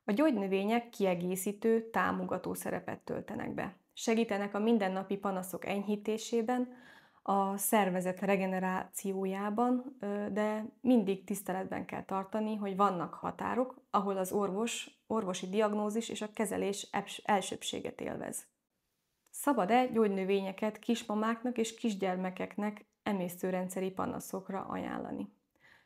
A gyógynövények kiegészítő, támogató szerepet töltenek be. Segítenek a mindennapi panaszok enyhítésében, a szervezet regenerációjában, de mindig tiszteletben kell tartani, hogy vannak határok, ahol az orvosi diagnózis és a kezelés elsőbbséget élvez. Szabad-e gyógynövényeket kismamáknak és kisgyermekeknek emésztőrendszeri panaszokra ajánlani?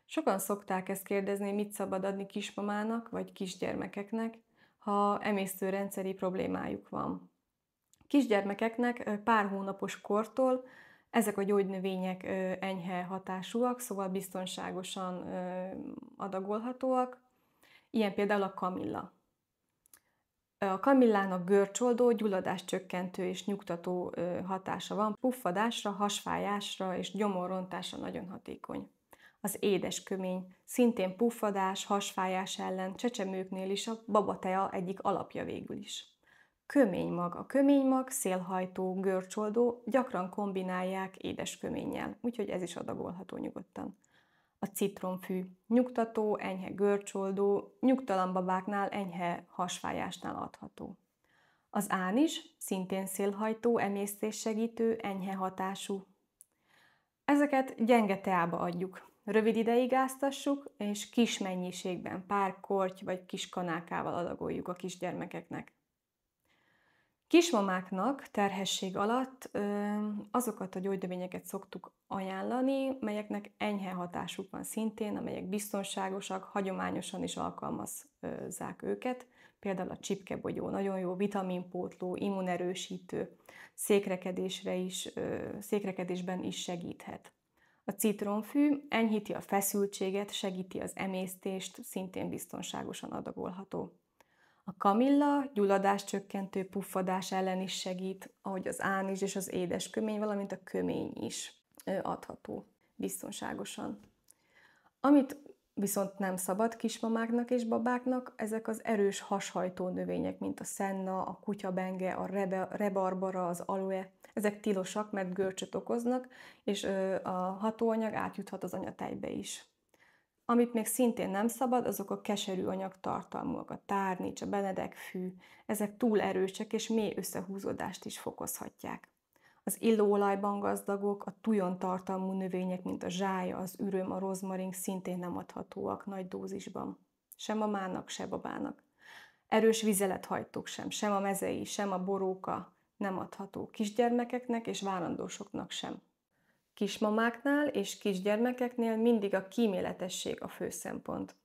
Sokan szokták ezt kérdezni, mit szabad adni kismamának vagy kisgyermekeknek, ha emésztőrendszeri problémájuk van. Kisgyermekeknek pár hónapos kortól ezek a gyógynövények enyhe hatásúak, szóval biztonságosan adagolhatóak. Ilyen például a kamilla. A kamillának görcsoldó, gyulladáscsökkentő és nyugtató hatása van, puffadásra, hasfájásra és gyomorrontásra nagyon hatékony. Az édeskömény, szintén puffadás, hasfájás ellen, csecsemőknél is a babatea egyik alapja végül is. Köménymag. A köménymag szélhajtó, görcsoldó, gyakran kombinálják édesköménnyel, úgyhogy ez is adagolható nyugodtan. A citromfű. Nyugtató, enyhe görcsoldó, nyugtalan babáknál enyhe hasfájásnál adható. Az ánizs, szintén szélhajtó, emésztéssegítő, enyhe hatású. Ezeket gyenge teába adjuk. Rövid ideig áztassuk, és kis mennyiségben, pár korty vagy kis kanákával adagoljuk a kisgyermekeknek. Kismamáknak terhesség alatt azokat a gyógynövényeket szoktuk ajánlani, melyeknek enyhe hatásuk van szintén, amelyek biztonságosak, hagyományosan is alkalmazzák őket. Például a csipkebogyó nagyon jó vitaminpótló, immunerősítő, székrekedésben is segíthet. A citromfű enyhíti a feszültséget, segíti az emésztést, szintén biztonságosan adagolható. A kamilla gyulladáscsökkentő, puffadás ellen is segít, ahogy az ánizs és az édeskömény, valamint a kömény is adható biztonságosan. Amit viszont nem szabad kismamáknak és babáknak, ezek az erős hashajtó növények, mint a szenna, a kutyabenge, a rebarbara, az aloe. Ezek tilosak, mert görcsöt okoznak, és a hatóanyag átjuthat az anyatejbe is. Amit még szintén nem szabad, azok a keserű anyagtartalmúak, a tárnics, a benedekfű, ezek túl erősek és mély összehúzódást is fokozhatják. Az illóolajban gazdagok, a tujon tartalmú növények, mint a zsája, az üröm, a rozmarin szintén nem adhatóak nagy dózisban. Sem a mának, sem babának. Erős vizelethajtók sem a mezei, sem a boróka nem adható kisgyermekeknek és várandósoknak sem. Kismamáknál és kisgyermekeknél mindig a kíméletesség a fő szempont.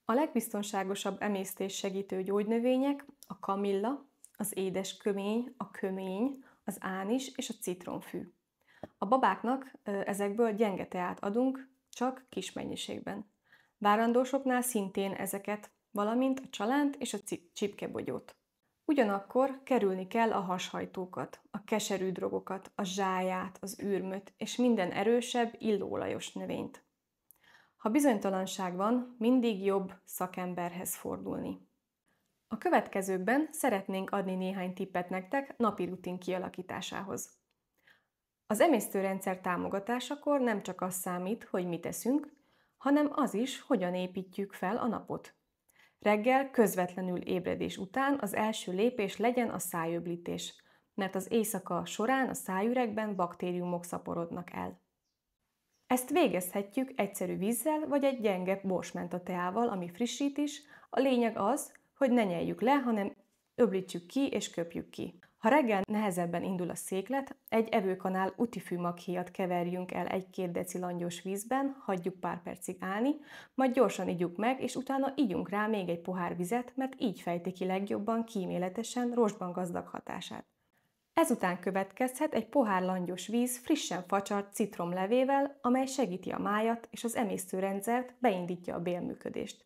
A legbiztonságosabb emésztés segítő gyógynövények a kamilla, az édeskömény, a kömény, az ánis és a citromfű. A babáknak ezekből gyenge teát adunk, csak kis mennyiségben. Várandósoknál szintén ezeket, valamint a csalánt és a csipkebogyót. Ugyanakkor kerülni kell a hashajtókat, a keserű drogokat, a zsáját, az ürmöt és minden erősebb, illóolajos növényt. Ha bizonytalanság van, mindig jobb szakemberhez fordulni. A következőkben szeretnénk adni néhány tippet nektek napi rutin kialakításához. Az emésztőrendszer támogatásakor nem csak az számít, hogy mit eszünk, hanem az is, hogyan építjük fel a napot. Reggel közvetlenül ébredés után az első lépés legyen a szájöblítés, mert az éjszaka során a szájüregben baktériumok szaporodnak el. Ezt végezhetjük egyszerű vízzel vagy egy gyenge borsmenta teával, ami frissít is. A lényeg az, hogy ne nyeljük le, hanem öblítsük ki és köpjük ki. Ha reggel nehezebben indul a széklet, egy evőkanál utifű-maghéjat keverjünk el 1-2 deci langyos vízben, hagyjuk pár percig állni, majd gyorsan igyuk meg, és utána igyunk rá még egy pohár vizet, mert így fejti ki legjobban kíméletesen rostban gazdag hatását. Ezután következhet egy pohár langyos víz frissen facsart citromlevével, amely segíti a májat és az emésztőrendszert, beindítja a bélműködést.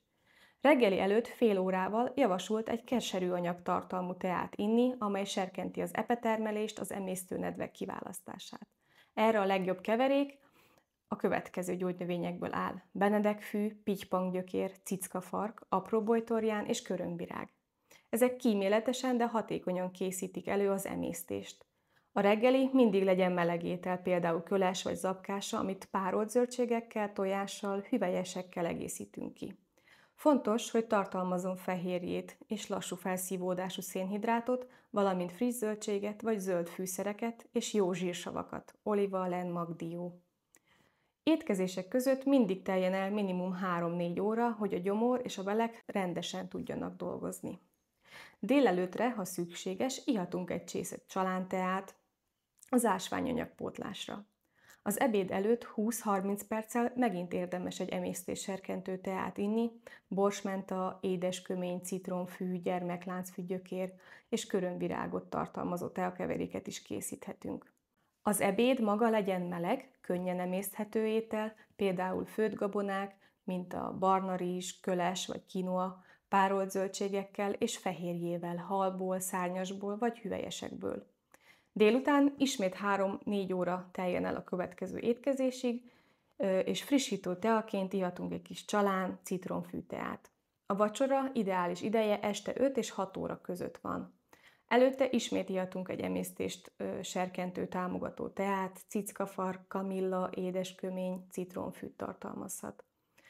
Reggeli előtt fél órával javasolt egy keserűanyag tartalmú teát inni, amely serkenti az epetermelést, az emésztőnedvek kiválasztását. Erre a legjobb keverék a következő gyógynövényekből áll: benedekfű, pitypanggyökér, cickafark, apróbojtorján és körömvirág. Ezek kíméletesen, de hatékonyan készítik elő az emésztést. A reggeli mindig legyen meleg étel, például köles vagy zapkása, amit párolt zöldségekkel, tojással, hüvelyesekkel egészítünk ki. Fontos, hogy tartalmazzon fehérjét és lassú felszívódású szénhidrátot, valamint friss zöldséget vagy zöld fűszereket és jó zsírsavakat, oliva, len, magdió. Étkezések között mindig teljen el minimum 3-4 óra, hogy a gyomor és a belek rendesen tudjanak dolgozni. Délelőtre, ha szükséges, ihatunk egy csésze csalánteát az ásványanyagpótlásra. Az ebéd előtt 20-30 perccel megint érdemes egy emésztésserkentő teát inni, borsmenta, édeskömény, citromfű, gyermekláncfű gyökér és körömvirágot tartalmazó teakeveréket is készíthetünk. Az ebéd maga legyen meleg, könnyen emészthető étel, például főtt gabonák, mint a barna rizs, köles vagy quinoa, párolt zöldségekkel és fehérjével, halból, szárnyasból vagy hüvelyesekből. Délután ismét 3-4 óra teljen el a következő étkezésig, és frissító teaként ihatunk egy kis csalán, citromfű teát. A vacsora ideális ideje este 5 és 6 óra között van. Előtte ismét ihatunk egy emésztést serkentő támogató teát, cickafark, kamilla, édeskömény, citromfűt tartalmazhat.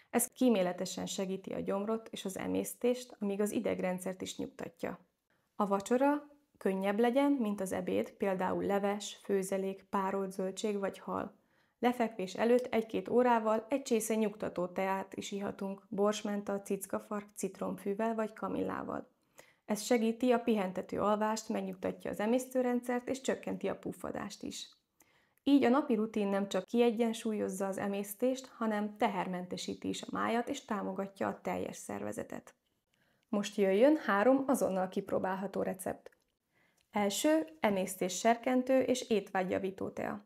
Ez kíméletesen segíti a gyomrot és az emésztést, amíg az idegrendszert is nyugtatja. A vacsora könnyebb legyen, mint az ebéd, például leves, főzelék, párolt zöldség vagy hal. Lefekvés előtt 1-2 órával egy csésze nyugtató teát is ihatunk, borsmenta, cickafark, citromfűvel vagy kamillával. Ez segíti a pihentető alvást, megnyugtatja az emésztőrendszert és csökkenti a puffadást is. Így a napi rutin nem csak kiegyensúlyozza az emésztést, hanem tehermentesíti is a májat és támogatja a teljes szervezetet. Most jöjjön 3 azonnal kipróbálható recept. Első, emésztésserkentő és étvágyjavító tea.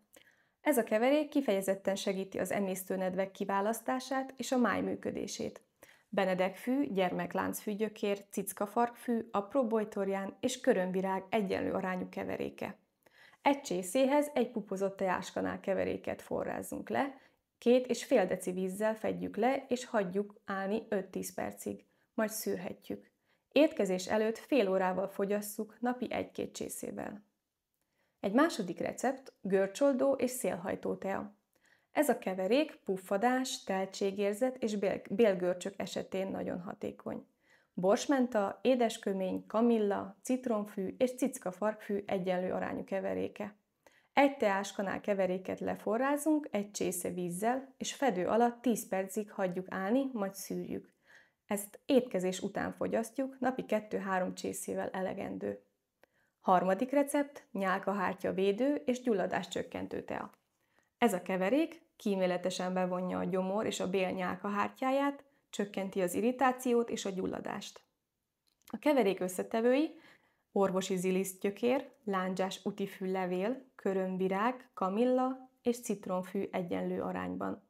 Ez a keverék kifejezetten segíti az emésztőnedvek kiválasztását és a máj működését. Benedekfű, gyermekláncfű gyökér, cickafarkfű, apróbojtorján és körömvirág egyenlő arányú keveréke. Egy csészéhez egy pupozott teáskanál keveréket forrázzunk le, 2,5 deci vízzel fedjük le és hagyjuk állni 5-10 percig, majd szűrhetjük. Étkezés előtt fél órával fogyasszuk napi 1-2 csészével. Egy második recept, görcsoldó és szélhajtó tea. Ez a keverék puffadás, teltségérzet és bélgörcsök esetén nagyon hatékony. Borsmenta, édeskömény, kamilla, citromfű és cickafarkfű egyenlő arányú keveréke. Egy teáskanál keveréket leforrázunk egy csésze vízzel, és fedő alatt 10 percig hagyjuk állni, majd szűrjük. Ezt étkezés után fogyasztjuk, napi 2-3 csészével elegendő. Harmadik recept, nyálkahártya védő és gyulladáscsökkentő tea. Ez a keverék kíméletesen bevonja a gyomor és a bél nyálkahártyáját, csökkenti az irritációt és a gyulladást. A keverék összetevői orvosi zilisztgyökér, lándzsás utifű-levél, körömvirág, kamilla és citronfű egyenlő arányban.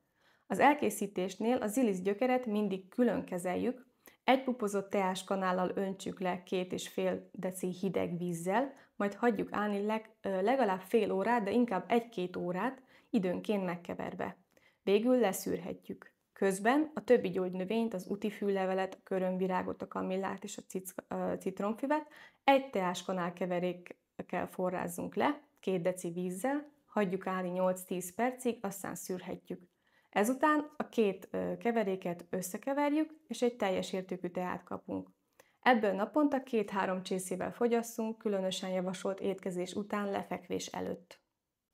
Az elkészítésnél a zilisztgyökeret mindig külön kezeljük, egy pupozott teáskanállal öntsük le 2,5 deci hideg vízzel, majd hagyjuk állni legalább fél órát, de inkább 1-2 órát, időnként megkeverve. Végül leszűrhetjük. Közben a többi gyógynövényt, az utifűlevelet, a körömvirágot, a kamillát és a citronfüvet egy teáskanál keverékkel forrázzunk le, 2 deci vízzel, hagyjuk állni 8-10 percig, aztán szűrhetjük. Ezután a két keveréket összekeverjük, és egy teljes értékű teát kapunk. Ebből naponta 2-3 csészével fogyasszunk, különösen javasolt étkezés után lefekvés előtt.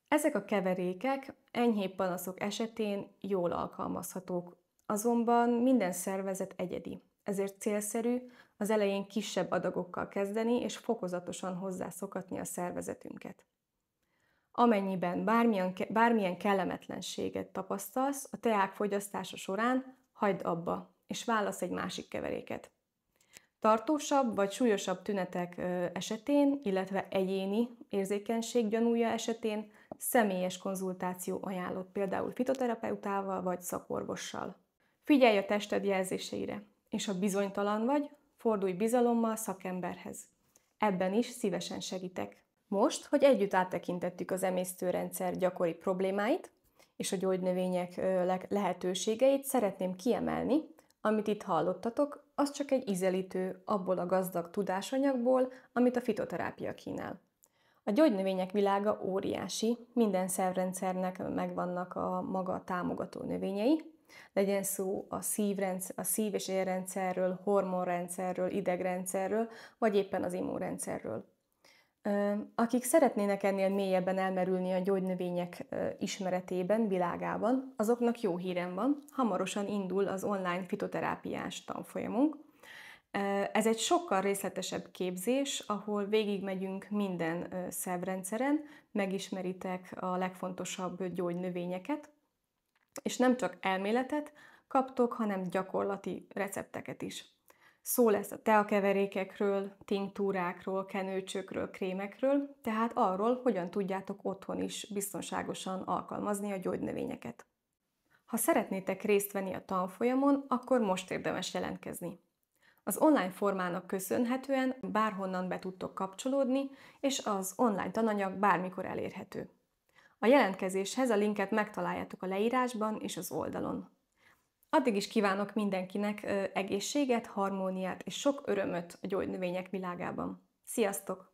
Ezek a keverékek enyhébb panaszok esetén jól alkalmazhatók, azonban minden szervezet egyedi, ezért célszerű az elején kisebb adagokkal kezdeni és fokozatosan hozzászoktatni a szervezetünket. Amennyiben bármilyen kellemetlenséget tapasztalsz, a teák fogyasztása során hagyd abba, és válasz egy másik keveréket. Tartósabb vagy súlyosabb tünetek esetén, illetve egyéni érzékenység gyanúja esetén személyes konzultáció ajánlott, például fitoterapeutával vagy szakorvossal. Figyelj a tested jelzéseire, és ha bizonytalan vagy, fordulj bizalommal szakemberhez. Ebben is szívesen segítek. Most, hogy együtt áttekintettük az emésztőrendszer gyakori problémáit és a gyógynövények lehetőségeit, szeretném kiemelni, amit itt hallottatok, az csak egy ízelítő abból a gazdag tudásanyagból, amit a fitoterápia kínál. A gyógynövények világa óriási, minden szervrendszernek megvannak a maga támogató növényei, legyen szó a szív- és érrendszerről, hormonrendszerről, idegrendszerről, vagy éppen az immunrendszerről. Akik szeretnének ennél mélyebben elmerülni a gyógynövények ismeretében, világában, azoknak jó hírem van, hamarosan indul az online fitoterápiás tanfolyamunk. Ez egy sokkal részletesebb képzés, ahol végigmegyünk minden szervrendszeren, megismeritek a legfontosabb gyógynövényeket, és nem csak elméletet kaptok, hanem gyakorlati recepteket is. Szó lesz a teakeverékekről, tinktúrákról, kenőcsökről, krémekről, tehát arról, hogyan tudjátok otthon is biztonságosan alkalmazni a gyógynövényeket. Ha szeretnétek részt venni a tanfolyamon, akkor most érdemes jelentkezni. Az online formának köszönhetően bárhonnan be tudtok kapcsolódni, és az online tananyag bármikor elérhető. A jelentkezéshez a linket megtaláljátok a leírásban és az oldalon. Addig is kívánok mindenkinek egészséget, harmóniát és sok örömöt a gyógynövények világában. Sziasztok!